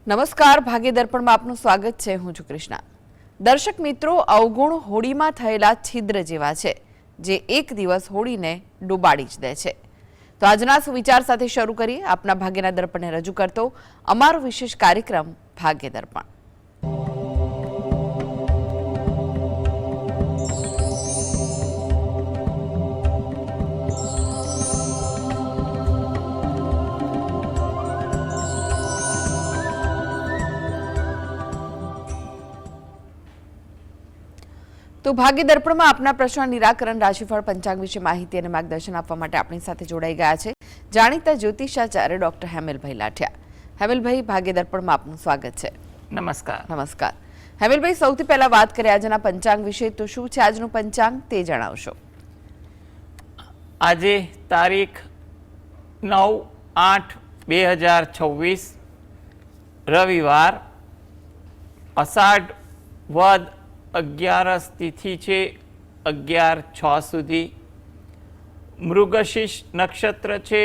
નમસ્કાર, ભાગ્ય દર્પણમાં આપનું સ્વાગત છે. હું છું કૃષ્ણા. દર્શક મિત્રો, અવગુણ હોળીમાં થયેલા છિદ્ર જેવા છે જે એક દિવસ હોળીને ડૂબાડી જ દે છે. તો આજના સુવિચાર સાથે શરૂ કરીએ આપના ભાગ્યના દર્પણને રજૂ કરતો અમારો વિશેષ કાર્યક્રમ ભાગ્ય દર્પણ. તો ભાગ્ય દર્પણમાં આપના પ્રશ્ન નિરાકરણ, રાશિફળ, પંચાંગ વિશે માહિતી અને માર્ગદર્શન આપવા માટે આપણી સાથે જોડાઈ ગયા છે જાણીતા જ્યોતિષાચાર્ય ડોક્ટર હેમેલભાઈ લાઠિયા. હેમેલભાઈ, ભાગ્ય દર્પણમાં આપનું સ્વાગત છે. નમસ્કાર. નમસ્કાર હેમેલભાઈ, સૌથી પહેલા વાત કરીએ આજના પંચાંગ વિશે. તો શું છે આજનું પંચાંગ તે જણાવશો? આજે તારીખ 9/8/2026 રવિવાર, અષાઢ વદ 11 તિથિ છે 11/6 સુધી. મૃગશીર્ષ નક્ષત્ર છે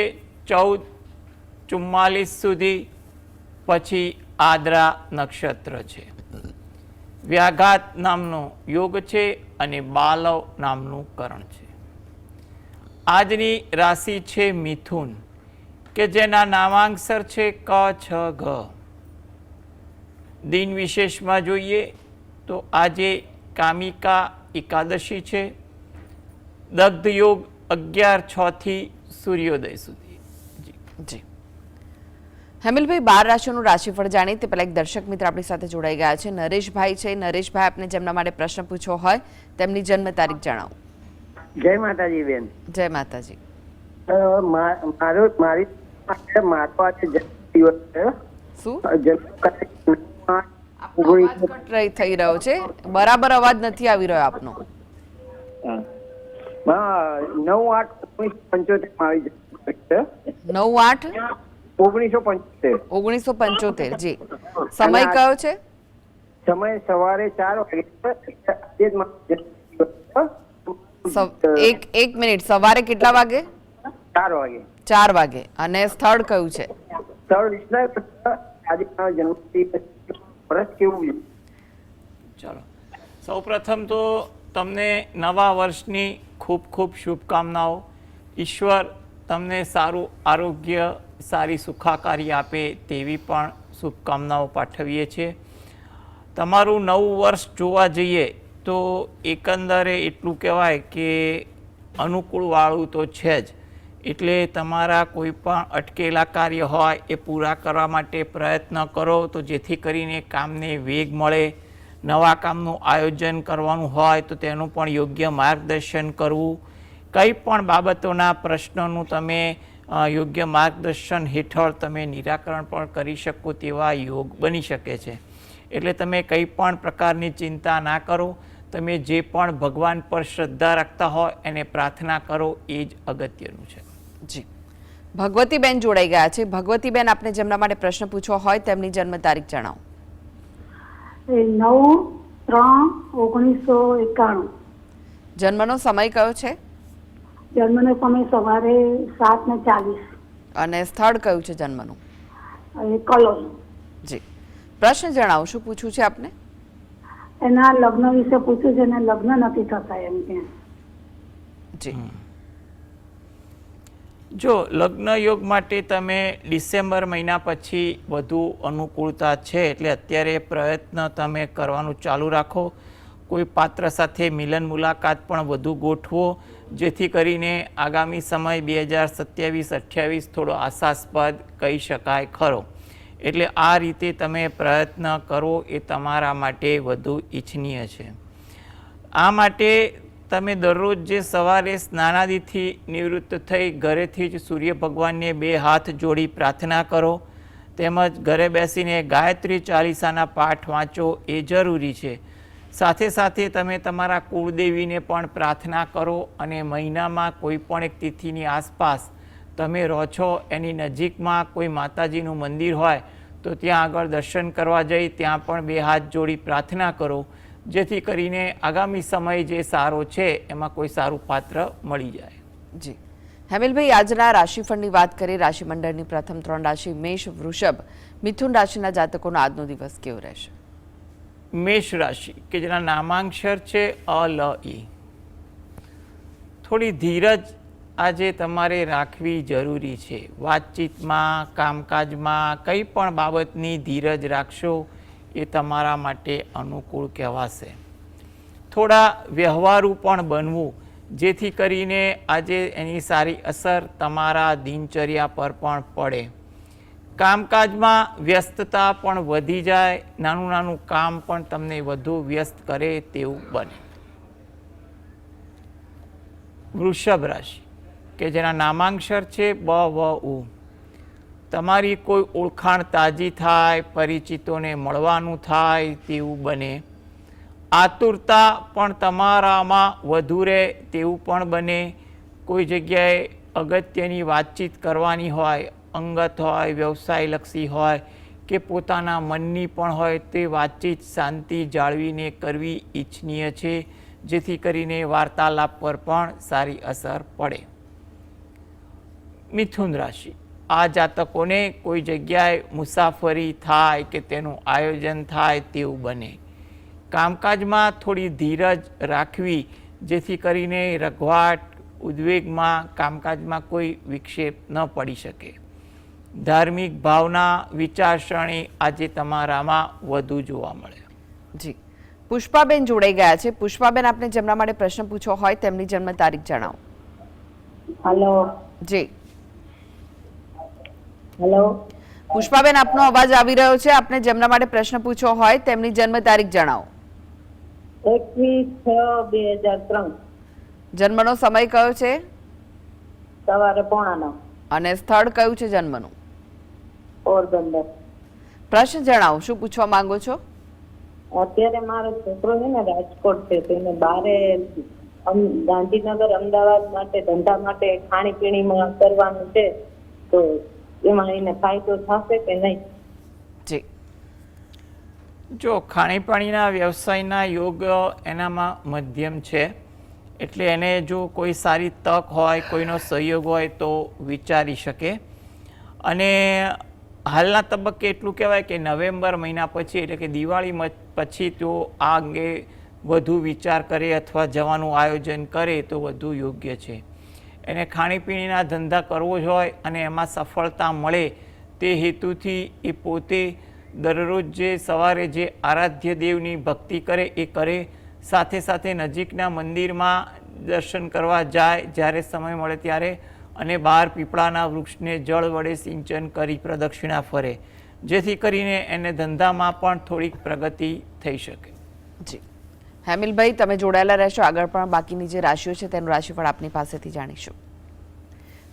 14:44 સુધી, પછી આદ્રા નક્ષત્ર છે. વ્યાઘાત નામનો યોગ છે અને બાલવ નામનું કરણ છે. આજની રાશિ છે મિથુન, કે જેના નામાંક્ષર છે ક, છ, ઘ. દિન વિશેષમાં જોઈએ તો આજે કામિકા એકાદશી છે. દગ્ધ યોગ 11:06 થી સૂર્યોદય સુધી. જી હેમેલભાઈ, 12 રાશિઓનું રાશિફળ જાણીએ તે પહેલા એક દર્શક મિત્ર આપણી સાથે જોડાઈ ગયા છે. નરેશભાઈ છે. નરેશભાઈ, આપને જેમના માટે પ્રશ્ન પૂછવો હોય તેમની જન્મ તારીખ જણાવો. જય માતાજી બેન. જય માતાજી. મારી મારો આજે જન્મદિવસ છે. શું થઈ રહ્યો છે? બરાબર અવાજ નથી આવી રહ્યો આપનો. 9/8/1975. જી. સમય કયો છે? સમય સવારે 4 વાગે. એક મિનિટ, સવારે કેટલા વાગે? 4 વાગે. 4 વાગે. અને સ્થળ કયું છે? સ્થળ વિસનગર. આજે મારો જન્મદિવસ. વર્ષ કેવું છે? ચાલો, સૌપ્રથમ તો તમને નવા વર્ષની ખૂબ ખૂબ શુભકામનાઓ. ઈશ્વર તમને સારું આરોગ્ય, સારી સુખાકારી આપે તેવી પણ શુભકામનાઓ પાઠવીએ છીએ. તમારું નવું વર્ષ જોવા જઈએ તો એકંદરે એટલું કહેવાય કે અનુકૂળવાળું તો છે જ. એટલે તમારા કોઈ પણ અટકેલા કાર્ય હોય એ પૂરા કરવા માટે પ્રયત્ન કરો, તો જેથી કરીને કામને વેગ મળે. નવા કામનું આયોજન કરવાનું હોય તો તેનું પણ યોગ્ય માર્ગદર્શન કરવું. કંઈ પણ બાબતોના પ્રશ્નોનું તમે યોગ્ય માર્ગદર્શન હેઠળ તમે નિરાકરણ પણ કરી શકો તેવા યોગ બની શકે છે. એટલે તમે કંઈ પણ પ્રકારની ચિંતા ના કરો. તમે જે પણ ભગવાન પર શ્રદ્ધા રાખતા હોય એને પ્રાર્થના કરો, એ જ અગત્યનું છે. જી. ભગવતીબેન જોડાઈ ગયા છે. ભગવતીબેન, આપને જેમના માટે પ્રશ્ન પૂછવો હોય તેમની જન્મ તારીખ જણાવો. 9/3/1991. જન્મનો સમય કયો છે? જન્મનો સમય સવારે 7:40. અને સ્થળ કયું છે જન્મનું? કલોલ. જી. પ્રશ્ન જણાવો, શું પૂછવું છે આપને? એના લગ્ન વિશે પૂછ્યું છે. એના લગ્ન નથી થતા એમ કે. જી. જો લગ્ન યોગ માટે તમે ડિસેમ્બર મહિના પછી વધુ અનુકૂળતા છે, એટલે અત્યારે પ્રયત્ન તમે કરવાનું ચાલુ રાખો. કોઈ પાત્ર સાથે મિલન મુલાકાત પણ વધુ ગોઠવો, જેથી કરીને આગામી સમય 2027-28 થોડો આશાસ્પદ કહી શકાય ખરો. એટલે આ રીતે તમે પ્રયત્ન કરો એ તમારા માટે વધુ ઈચ્છનીય છે. આ માટે તમે દરરોજ જે સવારે સ્નાનાદિથી નિવૃત્ત થઈ ઘરેથી જ સૂર્ય ભગવાનને 2 હાથ જોડી પ્રાર્થના કરો, તેમજ ઘરે બેસીને ગાયત્રી ચાલીસાના પાઠ વાંચો, એ જરૂરી છે. સાથે સાથે તમે તમારા કુળદેવીને પણ પ્રાર્થના કરો. અને મહિનામાં કોઈ પણ એક તિથિની આસપાસ તમે રહો છો એની નજીકમાં કોઈ માતાજીનું મંદિર હોય તો ત્યાં આગળ દર્શન કરવા જઈ ત્યાં પણ 2 હાથ જોડી પ્રાર્થના કરો, જેથી કરીને આગામી સમય જે સારો છે એમાં કોઈ સારું પાત્ર મળી જાય. જી. હેમિલભાઈ, આજના રાશિફળની વાત કરીએ. રાશિમંડળની પ્રથમ 3 રાશિ મેષ, વૃષભ, મિથુન રાશિના જાતકોનો આજનો દિવસ કેવો રહેશે? મેષ રાશિ કે જેના નામાંક્ષર છે અ, લ, ઈ. થોડી ધીરજ આજે તમારે રાખવી જરૂરી છે. વાતચીતમાં, કામકાજમાં કંઈ પણ બાબતની ધીરજ રાખશો એ તમારા માટે અનુકૂળ કહેવાશે. થોડા વ્યવહારુ પણ બનવું, જેથી કરીને આજે એની સારી અસર તમારા દિનચર્યા પર પણ પડે. કામકાજમાં વ્યસ્તતા પણ વધી જાય, નાનું નાનું કામ પણ તમને વધુ વ્યસ્ત કરે તેવું બને. વૃષભ રાશિ કે જેના નામાંક્ષર છે બ, વ, ઉ. તમારી કોઈ ઓળખાણ તાજી થાય, પરિચિતોને મળવાનું થાય તેવું બને. આતુરતા પણ તમારામાં વધુ રહે તેવું પણ બને. કોઈ જગ્યાએ અગત્યની વાતચીત કરવાની હોય, અંગત હોય, વ્યવસાયલક્ષી હોય કે પોતાના મનની પણ હોય, તે વાતચીત શાંતિ જાળવીને કરવી ઈચ્છનીય છે, જેથી કરીને વાર્તાલાપ પર પણ સારી અસર પડે. મિથુન રાશિ, આ જાતકોને કોઈ જગ્યાએ મુસાફરી થાય કે તેનું આયોજન થાય તેવું બને. કામકાજમાં થોડી ધીરજ રાખવી, જેથી કરીને રઘવાટ, ઉદ્વેગમાં કામકાજમાં કોઈ વિક્ષેપ ન પડી શકે. ધાર્મિક ભાવના, વિચારસરણી આજે તમારામાં વધુ જોવા મળે. જી, પુષ્પાબેન જોડાઈ ગયા છે. પુષ્પાબેન, આપને જેમના માટે પ્રશ્ન પૂછવો હોય તેમની જન્મ તારીખ જણાવો. હેલો જી હેલો પુષ્પાબેન, આપનો અવાજ આવી રહ્યો છે. આપને જેમના માટે પ્રશ્ન પૂછવો હોય તેમની જન્મ તારીખ જણાવો. 21/6/2003 જન્મનો સમય કયો છે સવારે 8:45 અને સ્થળ કયું છે જન્મનું? પોરબંદર. પ્રશ્ન જણાવો, શું પૂછવા માંગો છો? અત્યારે મારો છોકરો છે ને રાજકોટ છે, તેને બારે ગાંધીનગર, અમદાવાદ માટે ધંધા માટે ખાણીપીણીમાં કરવાનું છે, તો એમાં એને ફાયદો થશે કે નહીં? જી, જો ખાણીપીણીના વ્યવસાયના યોગ એનામાં મધ્યમ છે, એટલે એને જો કોઈ સારી તક હોય, કોઈનો સહયોગ હોય તો વિચારી શકે. અને હાલના તબક્કે એટલું કહેવાય કે નવેમ્બર મહિના પછી, એટલે કે દિવાળી પછી તો આ અંગે વધુ વિચાર કરે અથવા જવાનું આયોજન કરે તો વધુ યોગ્ય છે. એને ખાણીપીણીના ધંધા કરવો જ હોય અને એમાં સફળતા મળે તે હેતુથી એ પોતે દરરોજ જે સવારે જે આરાધ્ય દેવની ભક્તિ કરે એ કરે, સાથે સાથે નજીકના મંદિરમાં દર્શન કરવા જાય જ્યારે સમય મળે ત્યારે, અને બહાર પીપળાના વૃક્ષને જળ વડે સિંચન કરી પ્રદક્ષિણા ફરે, જેથી કરીને એને ધંધામાં પણ થોડીક પ્રગતિ થઈ શકે. જી, હેમિલભાઈ, તમે જોડાયેલા રહેશો. આગળ પણ બાકીની જે રાશિઓ છે તેનું રાશિફળ આપની પાસેથી જાણીશું.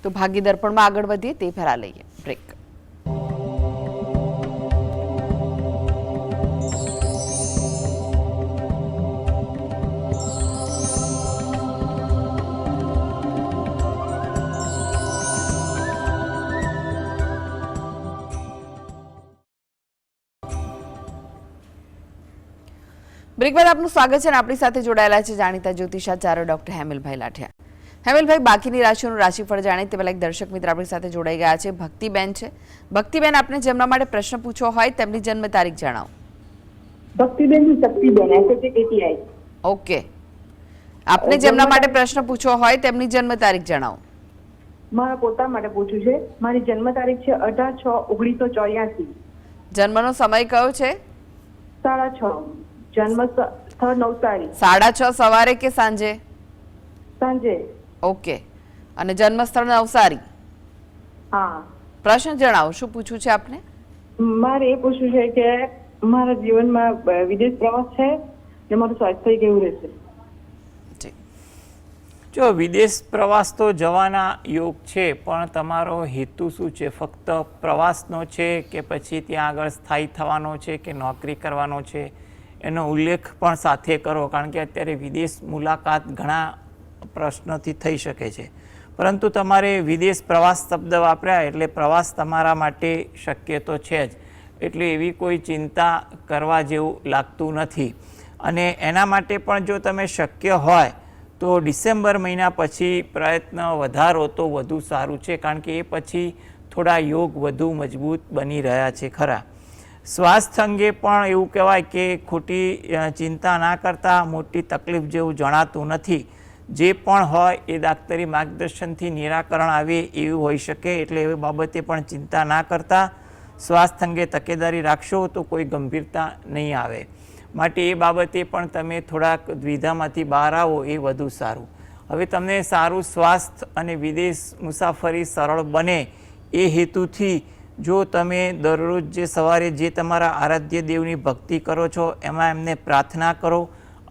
તો ભાગ્ય દર્પણમાં આગળ વધીએ તે પહેલા લઈએ બ્રેક. બ્રેક બાદ આપનું સ્વાગત છે અને આપણી સાથે જોડાયેલા છે જાણીતા જ્યોતિષાચાર્ય ડોક્ટર હેમિલભાઈ લાઠિયા. હેમિલભાઈ, બાકીની રાશિઓનું રાશિફળ જાણીએ તે પહેલા એક દર્શક મિત્ર આપણી સાથે જોડાઈ ગયા છે. ભક્તિબેન છે. ભક્તિબેન, આપને જેમના માટે પ્રશ્ન પૂછવો હોય તેમની જન્મ તારીખ જણાવો. ભક્તિબેન શક્તિબેન એસએસસીટીઆઈ. ઓકે, આપને જેમના માટે પ્રશ્ન પૂછવો હોય તેમની જન્મ તારીખ જણાવો. મારા પોતા માટે પૂછ્યું છે. મારી જન્મ તારીખ છે 18/6/1984. જન્મનો સમય કયો છે? 6:30. જન્મ સ્થળ નવસારી. 6:30 સવારે કે સાંજે? સાંજે. ઓકે, અને જન્મ સ્થળ નવસારી. હા. પ્રશ્ન જણાવો, શું પૂછવું છે આપને? મારે એ પૂછવું છે કે મારા જીવનમાં વિદેશ પ્રવાસ છે ને મારું સ્વાસ્થ્ય કેવું રહેશે? જી, જો વિદેશ પ્રવાસ તો જવાના યોગ છે, પણ તમારો હેતુ શું છે? ફક્ત પ્રવાસનો છે કે પછી ત્યાં આગળ સ્થાયી થવાનો છે કે નોકરી કરવાનો છે, એનો ઉલ્લેખ પણ સાથે કરો. કારણ કે અત્યારે વિદેશ મુલાકાત ઘણા પ્રશ્નોથી થઈ શકે છે, પરંતુ તમારે વિદેશ પ્રવાસ શબ્દ વાપર્યા એટલે પ્રવાસ તમારા માટે શક્ય તો છે જ, એટલે એવી કોઈ ચિંતા કરવા જેવું લાગતું નથી. અને એના માટે પણ જો તમે શક્ય હોય તો ડિસેમ્બર મહિના પછી પ્રયત્ન વધારો તો વધુ સારું છે, કારણ કે એ પછી થોડા યોગ વધુ મજબૂત બની રહ્યા છે ખરા. સ્વાસ્થ્ય અંગે પણ એવું કહેવાય કે ખોટી ચિંતા ના કરતા, મોટી તકલીફ જેવું જણાતું નથી. જે પણ હોય એ દાક્તરી માર્ગદર્શનથી નિરાકરણ આવે એવું હોઈ શકે, એટલે એ બાબતે પણ ચિંતા ના કરતા સ્વાસ્થ્ય અંગે તકેદારી રાખશો તો કોઈ ગંભીરતા નહીં આવે. માટે એ બાબતે પણ તમે થોડાક દ્વિધામાંથી બહાર આવો એ વધુ સારું. હવે તમને સારું સ્વાસ્થ્ય અને વિદેશ મુસાફરી સરળ બને એ હેતુથી જો તમે દરરોજ જે સવારે જે તમારા આરાધ્ય દેવની ભક્તિ કરો છો એમાં એમને પ્રાર્થના કરો,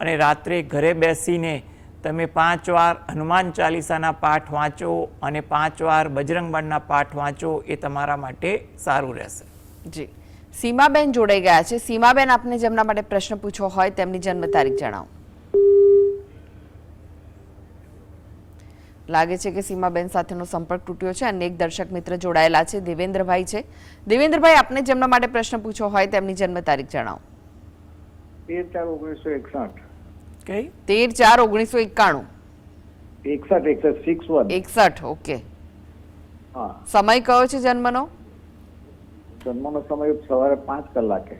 અને રાત્રે ઘરે બેસીને તમે 5 વાર હનુમાન ચાલીસાના પાઠ વાંચો અને 5 વાર બજરંગ બાણના પાઠ વાંચો, એ તમારા માટે સારું રહેશે. જી, સીમાબેન જોડાઈ ગયા છે. સીમાબેન, આપને જેમના માટે પ્રશ્ન પૂછવો હોય તેમની જન્મ તારીખ જણાવો. લાગે છે કે સીમાબેન સાથેનો સંપર્ક તૂટ્યો છે. અને એક દર્શક મિત્ર જોડાયેલા છે, દેવેન્દ્રભાઈ છે. દેવેન્દ્રભાઈ, આપને જેમના માટે પ્રશ્ન પૂછવો હોય તેમની જન્મ તારીખ જણાવો. 13/4/1961. કઈ? 13/4/1991. 61. ઓકે. હા, સમય કયો છે જન્મનો? જન્મનો સમય સવારે 5 કલાકે.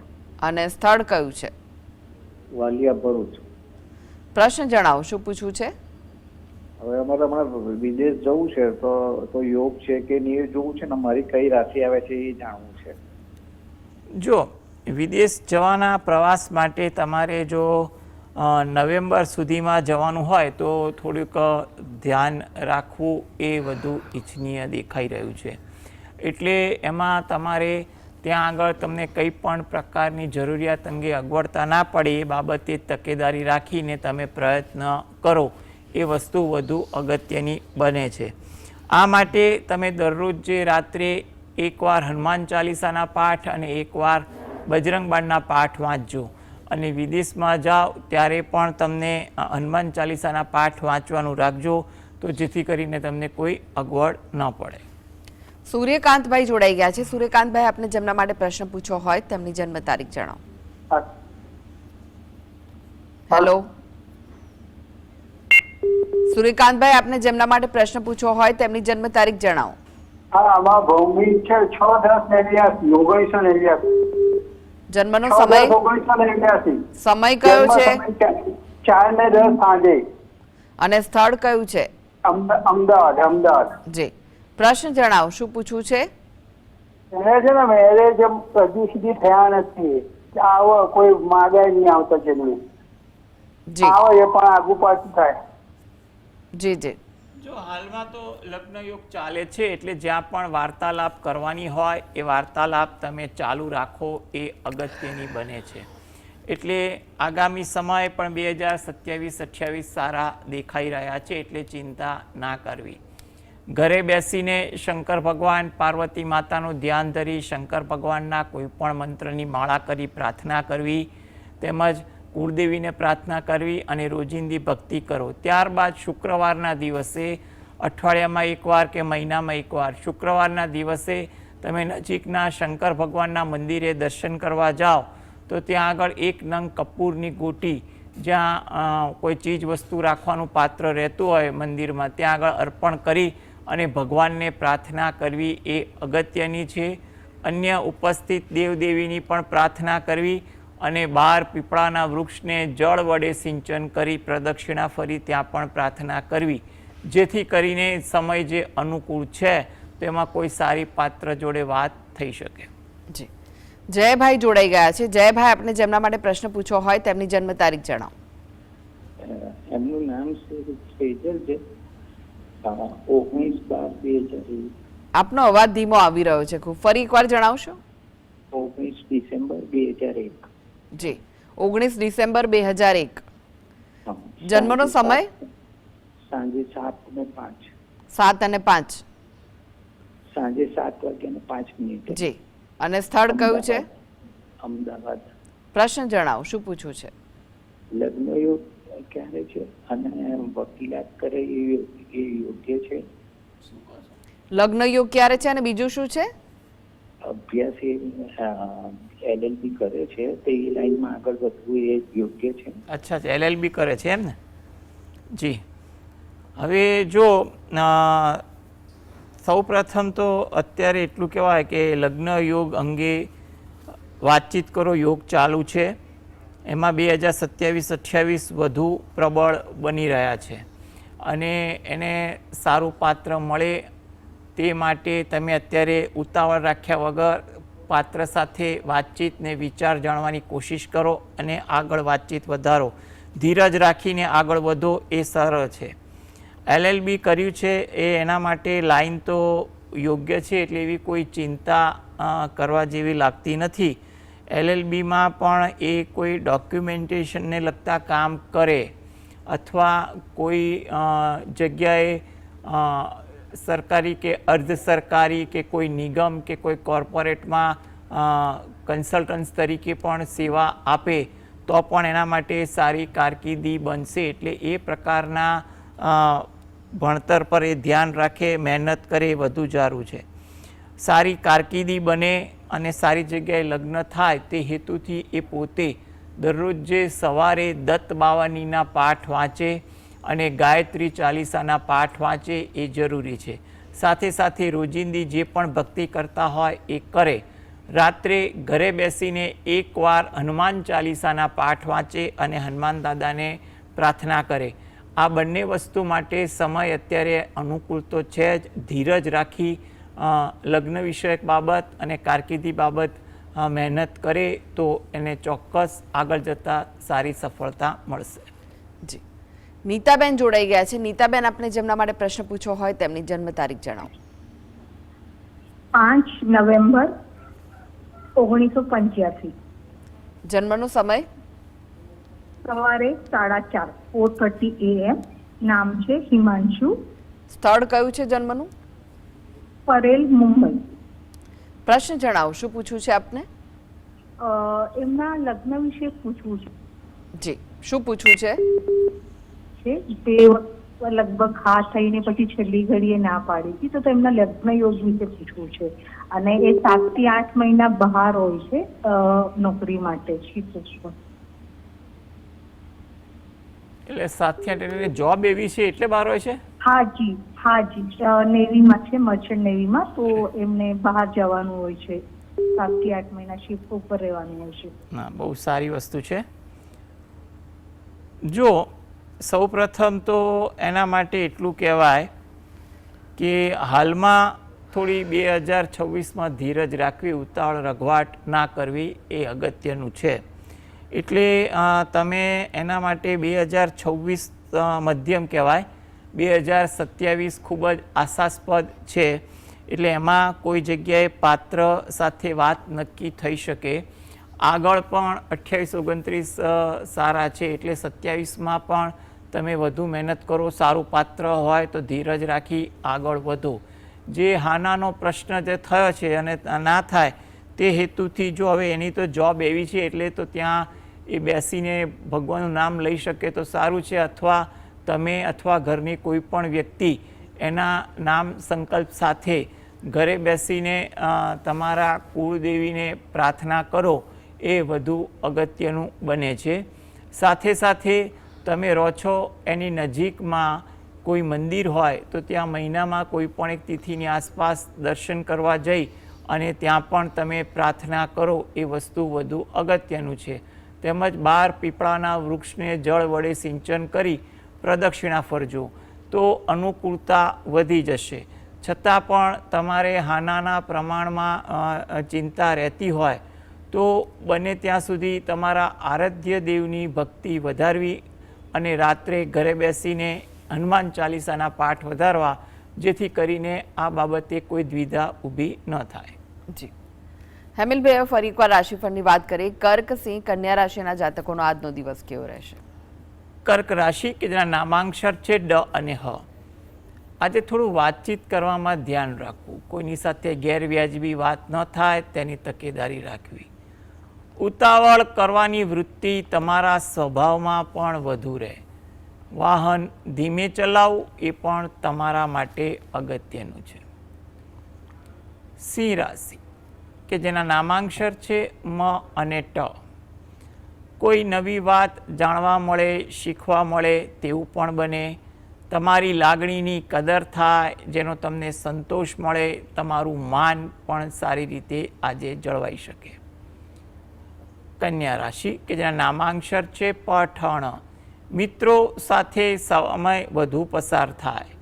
અને સ્થળ કયું છે? વાલિયા, ભરૂચ. પ્રશ્ન જણાવો, શું પૂછવું છે? હવે અમારે હમણાં વિદેશ જવું છે, તો યોગ છે કે નહીં જોવું છે ને મારી કઈ રાશિ આવે છે એ જાણવું છે. જો વિદેશ જવાના પ્રવાસ માટે તમારે જો નવેમ્બર સુધીમાં જવાનું હોય તો થોડુંક ધ્યાન રાખવું એ વધુ ઈચ્છનીય દેખાઈ રહ્યું છે. એટલે એમાં તમારે ત્યાં આગળ તમને કંઈ પણ પ્રકારની જરૂરિયાત અંગે અગવડતા ના પડે એ બાબતે તકેદારી રાખીને તમે પ્રયત્ન કરો, એ વસ્તુ વધુ અગત્યની બને છે. આ માટે તમે દરરોજ જે રાત્રે 1 વાર હનુમાન ચાલીસાના પાઠ અને 1 વાર બજરંગ બાણના પાઠ વાંચજો. અને વિદેશમાં જાઓ ત્યારે પણ તમને હનુમાન ચાલીસાના પાઠ વાંચવાનું રાખજો, તો જેથી કરીને તમને કોઈ અગવડ ન પડે. સૂર્યકાંતભાઈ જોડાઈ ગયા છે. સૂર્યકાંતભાઈ, આપને જેમના માટે પ્રશ્ન પૂછવો હોય તેમની જન્મ તારીખ જણાવો. હેલો સૂર્યકાંતભાઈ, આપને જેમના માટે પ્રશ્ન પૂછવો હોય તેમની જન્મ તારીખ જણાવો. હા, આમાં ભૌમિક છે 6/10/1989. જન્મનો સમય? 1989. સમય કયો છે? 4:10 સાંજે. અને સ્થળ કયું છે? અમદાવાદ. જી, પ્રશ્ન જણાવો, શું પૂછવું છે? એને છે ને મેરેજ હજી સુધી થયા નથી. આવો કોઈ માગાય નહીં આવતા છે. જી આવો એ પણ આગુ પાછું થાય. જી જી. જો હાલમાં તો લગ્ન યોગ ચાલે છે, એટલે જ્યાં પણ વાર્તાલાપ કરવાની હોય એ વાર્તાલાપ તમે ચાલુ રાખો, એ અગત્યની બને છે. એટલે આગામી સમય પણ 2027-28 સારા દેખાઈ રહ્યા છે, એટલે ચિંતા ના કરવી. ઘરે બેસીને શંકર ભગવાન, પાર્વતી માતાનું ધ્યાન ધરી શંકર ભગવાનના કોઈ પણ મંત્રની માળા કરી પ્રાર્થના કરવી, તેમજ કુળદેવીને પ્રાર્થના કરવી અને રોજિંદી ભક્તિ કરો. ત્યારબાદ શુક્રવારના દિવસે, અઠવાડિયામાં 1 વાર કે મહિનામાં 1 વાર, શુક્રવારના દિવસે તમે નજીકના શંકર ભગવાનના મંદિરે દર્શન કરવા જાઓ તો ત્યાં આગળ 1 નંગ કપૂરની ગોટી, જ્યાં કોઈ ચીજ વસ્તુ રાખવાનું પાત્ર રહેતું હોય મંદિરમાં, ત્યાં આગળ અર્પણ કરી અને ભગવાનને પ્રાર્થના કરવી એ અગત્યની છે. અન્ય ઉપસ્થિત દેવદેવીની પણ પ્રાર્થના કરવી અને બહાર પીપળાના વૃક્ષને જળ વડે સિંચન કરી પ્રદક્ષિણા ફરી ત્યાં પણ પ્રાર્થના કરવી, જેથી કરીને સમય જે અનુકૂળ છે તેમાં કોઈ સારી પાત્ર જોડે વાત થઈ શકે. જી, જયભાઈ જોડાઈ ગયા છે. જયભાઈ, આપને જેમના માટે પ્રશ્ન પૂછવો હોય તેમની જન્મ તારીખ જણાવો. એમનું નામ સેજલ છે. 19/12/2001. આપનો અવાજ ધીમો આવી રહ્યો છે ખૂબ, ફરી એકવાર જણાવશો? 19 ડિસેમ્બર 2001. જી, 19 ડિસેમ્બર 2001. જન્મનો સમય? સાંજે 7:05. 7 અને 5. સાંજે 7:05. જી, અને સ્થળ કયું છે? અમદાવાદ. પ્રશ્ન જણાવો, શું પૂછવું છે? લગ્ન યોગ ક્યારે છે અને વકીલાત કરે એ યોગ્ય છે? લગ્ન યોગ ક્યારે છે અને બીજું શું છે? અભ્યાસ LLB કરે છે, તે લાઈનમાં આગળ વધવું એ યોગ્ય છે? અચ્છા, LLB કરે છે એમ ને? જી, હવે જો સૌ પ્રથમ તો અત્યારે એટલું કહેવાય કે લગ્ન યોગ અંગે વાતચીત કરો યોગ ચાલુ છે. એમાં 2027-28 વધુ પ્રબળ બની રહ્યા છે અને એને સારું પાત્ર મળે તે માટે તમે અત્યારે ઉતાવળ રાખ્યા વગર પાત્ર સાથે વાતચીત ને વિચાર જાણવાની કોશિશ કરો અને આગળ વાતચીત વધારો. ધીરજ રાખીને આગળ વધો એ સરળ છે. LLB કર્યું છે એ એના માટે લાઈન તો યોગ્ય છે એટલે એવી કોઈ ચિંતા કરવા જેવી લાગતી નથી. LLBમાં પણ એ કોઈ ડોક્યુમેન્ટેશનને લગતા કામ કરે અથવા કોઈ જગ્યાએ સરકારી કે અર્ધ સરકારી કે કોઈ નિગમ કે કોઈ કોર્પોરેટમાં કન્સલ્ટન્ટ્સ તરીકે પણ સેવા આપે તો પણ એના માટે સારી કારકિર્દી બનશે. એટલે એ પ્રકારના ભણતર પર એ ધ્યાન રાખે, મહેનત કરે એ વધુ સારું છે. સારી કારકિર્દી બને અને સારી જગ્યાએ લગ્ન થાય તે હેતુથી એ પોતે દરરોજ જે સવારે દત્ત બાવાનીના પાઠ વાંચે અને ગાયત્રી ચાલીસાના પાઠ વાંચે એ જરૂરી છે. સાથે સાથે રોજિંદી જે પણ ભક્તિ કરતા હોય એ કરે. રાત્રે ઘરે બેસીને એકવાર હનુમાન ચાલીસાના પાઠ વાંચે અને હનુમાન દાદાને પ્રાર્થના કરે. આ બંને વસ્તુ માટે સમય અત્યારે અનુકૂળ તો છે જ. ધીરજ રાખી લગ્ન વિષયક બાબત અને કારકિર્દી બાબત મહેનત કરે તો એને ચોક્કસ આગળ જતાં સારી સફળતા મળશે. જી, નીતાબેન જોડાઈ ગયા છે. નીતાબેન, આપને જેમના માટે પ્રશ્ન પૂછવો હોય તેમની જન્મ તારીખ જણાવો. 5 નવેમ્બર 1985. જન્મનો સમય? સવારે 4:30 4:30 AM. નામ છે હિમાંશુ. સ્થળ કયું છે જન્મનું? પરેલ, મુંબઈ. પ્રશ્ન જણાવો, શું પૂછવું છે આપને? એમના લગ્ન વિશે પૂછવું છે. જી, શું પૂછવું છે? તે લગભગ હા થઈને પછી છેલ્લી ઘડીએ ના પાડી હતી, તો એમના લગ્ન યોગ વિશે પૂછવું છે. અને એ 7 થી 8 મહિના બહાર હોય છે નોકરી માટે. એટલે 7 થી 8 એટલે જોબ એવી છે એટલે બહાર હોય છે? હાજી, નેવીમાં છે, મર્ચન્ટ નેવીમાં. તો એમને બહાર જવાનું હોય છે, 7 થી 8 મહિના શિફ્ટ ઉપર રહેવાનું હોય છે. ના, બહુ સારી વસ્તુ છે. જો સૌ પ્રથમ તો એના માટે એટલું કહેવાય કે હાલમાં થોડી 2026માં ધીરજ રાખવી, ઉતાવળ રઘવાટ ના કરવી એ અગત્યનું છે. એટલે તમે એના માટે 2026 મધ્યમ કહેવાય. 2027 ખૂબ જ આશાસ્પદ છે. એટલે એમાં કોઈ જગ્યાએ પાત્ર સાથે વાત નક્કી થઈ શકે. આગળ પણ 28-29 સારા છે. એટલે 27માં પણ તમે વધુ મહેનત કરો. સારું પાત્ર હોય તો ધીરજ રાખી આગળ વધો. જે હાનાનો પ્રશ્ન જે થયો છે અને ના થાય તે હેતુથી જો હવે એની તો જોબ એવી છે એટલે તો ત્યાં એ બેસીને ભગવાનનું નામ લઈ શકે તો સારું છે. અથવા તમે અથવા ઘરની કોઈ પણ વ્યક્તિ એના નામ સંકલ્પ સાથે ઘરે બેસીને તમારા કુળદેવીને પ્રાર્થના કરો એ વધુ અગત્યનું બને છે. સાથે સાથે તમે રહો છો એની નજીકમાં કોઈ મંદિર હોય તો ત્યાં મહિનામાં કોઈ પણ એક તિથિની આસપાસ દર્શન કરવા જઈ અને ત્યાં પણ તમે પ્રાર્થના કરો એ વસ્તુ વધુ અગત્યનું છે. તેમજ 12 પીપળાના વૃક્ષને જળ વડે સિંચન કરી પ્રદક્ષિણા ફરજો તો અનુકૂળતા વધી જશે. છતાં પણ તમારે હાનાના પ્રમાણમાં ચિંતા રહેતી હોય તો બને ત્યાં સુધી તમારા આરાધ્ય દેવની ભક્તિ વધારવી અને રાત્રે ઘરે બેસીને હનુમાન ચાલીસાના પાઠ વધારવા, જેથી કરીને આ બાબતે કોઈ દ્વિધા ઊભી ન થાય. જી, હેમિલભાઈ, ફરી એકવાર રાશિફળની વાત કરીએ. કર્ક, સિંહ, કન્યા રાશિના જાતકોનો આજનો દિવસ કેવો રહેશે? કર્ક રાશિ કે જેના નામાંક્ષર છે ડ અને હ. આજે થોડું વાતચીત કરવામાં ધ્યાન રાખવું. કોઈની સાથે ગેરવ્યાજબી વાત ન થાય તેની તકેદારી રાખવી. ઉતાવળ કરવાની વૃત્તિ તમારા સ્વભાવમાં પણ વધુ રહે. વાહન ધીમે ચલાવવું એ પણ તમારા માટે અગત્યનું છે. સિંહ રાશિ કે જેના નામાંક્ષર છે મ અને ટ. કોઈ નવી વાત જાણવા મળે, શીખવા મળે તેવું પણ બને. તમારી લાગણીની કદર થાય, જેનો તમને સંતોષ મળે, તમારું માન પણ સારી રીતે આજે જળવાઈ શકે. કન્યા રાશિ કે જેના નામાંક્ષર છે પઠણ, મિત્રો સાથે સમય વધુ પસાર થાય,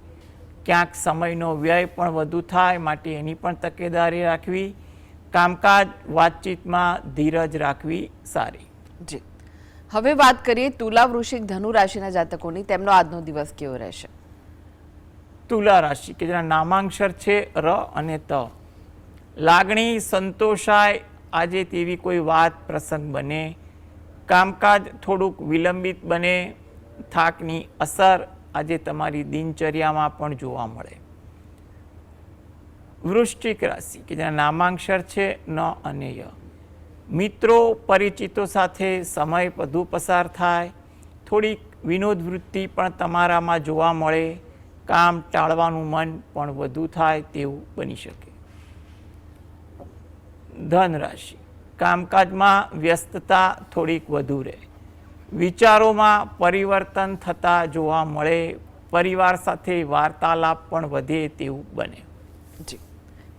ક્યાંક સમયનો વ્યય પણ વધુ થાય, માટે એની પણ તકેદારી રાખવી. કામકાજ વાતચીતમાં ધીરજ રાખવી સારી. જી, હવે વાત કરીએ તુલા, વૃશ્ચિક, ધનુ રાશિના જાતકોની. તેમનો આજનો દિવસ કેવો રહેશે? તુલા રાશિ કે જેના નામાંક્ષર છે ર અને ત, લાગણી સંતોષાય આજે તેવી કોઈ વાત પ્રસંગ બને, કામકાજ થોડુંક વિલંબિત બને, થાકની અસર આજે તમારી દિનચર્યામાં પણ જોવા મળે. વૃશ્ચિક રાશિ કે જેના નામાંક્ષર છે ન અને ય, મિત્રો પરિચિતો સાથે સમય વધુ પસાર થાય, થોડીક વિનોદ વૃત્તિ પણ તમારામાં જોવા મળે, કામ ટાળવાનું મન પણ વધુ થાય તેવું બની શકે. ધન રાશિ, કામકાજમાં વ્યસ્તતા થોડીક વધુ રહે, વિચારોમાં પરિવર્તન થતા જોવા મળે, પરિવાર સાથે વાર્તાલાપ પણ વધે તેવું બને. જી,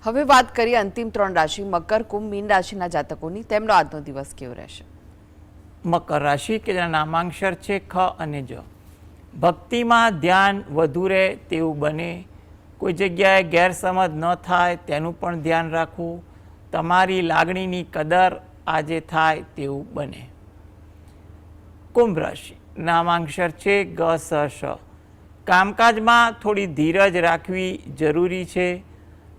હવે વાત કરીએ અંતિમ 3 રાશિ મકર, કુંભ, મીન રાશિના જાતકોની. તેમનો આજનો દિવસ કેવો રહેશે? મકર રાશિ કે જેના નામાંક્ષર છે ખ અને જ, ભક્તિમાં ધ્યાન વધુ રહે તેવું બને, કોઈ જગ્યાએ ગેરસમજ ન થાય તેનું પણ ધ્યાન રાખવું, તમારી લાગણીની કદર આજે થાય તેવું બને. કુંભ રાશિ, નામાંક્ષર છે ગ સ શ, કામકાજમાં થોડી ધીરજ રાખવી જરૂરી છે,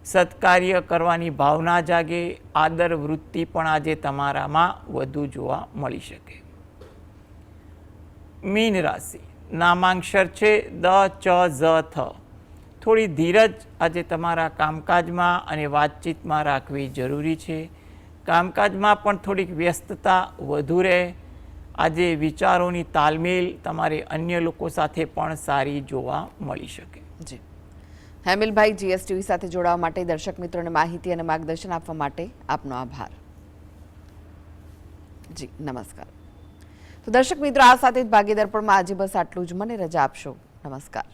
સત્કાર્ય કરવાની ભાવના જાગે, આદર વૃત્તિ પણ આજે તમારામાં વધુ જોવા મળી શકે. મીન રાશિ, નામાંક્ષર છે દ ચ ઝ થ, થોડી ધીરજ આજે તમારા કામકાજમાં અને વાતચીતમાં રાખવી જરૂરી છે, કામકાજમાં પણ થોડીક વ્યસ્તતા વધુ રહે, આજે વિચારોની તાલમેલ તમારે અન્ય લોકો સાથે પણ સારી જોવા મળી શકે. જી, હેમિલભાઈ, GSTV સાથે જોડાવા માટે, દર્શક મિત્રોને માહિતી અને માર્ગદર્શન આપવા માટે આપનો આભાર. જી નમસ્કાર. તો દર્શક મિત્રો, આ સાથે જ ભાગ્ય દર્પણમાં આજે બસ આટલું જ. મને રજા આપશો. નમસ્કાર.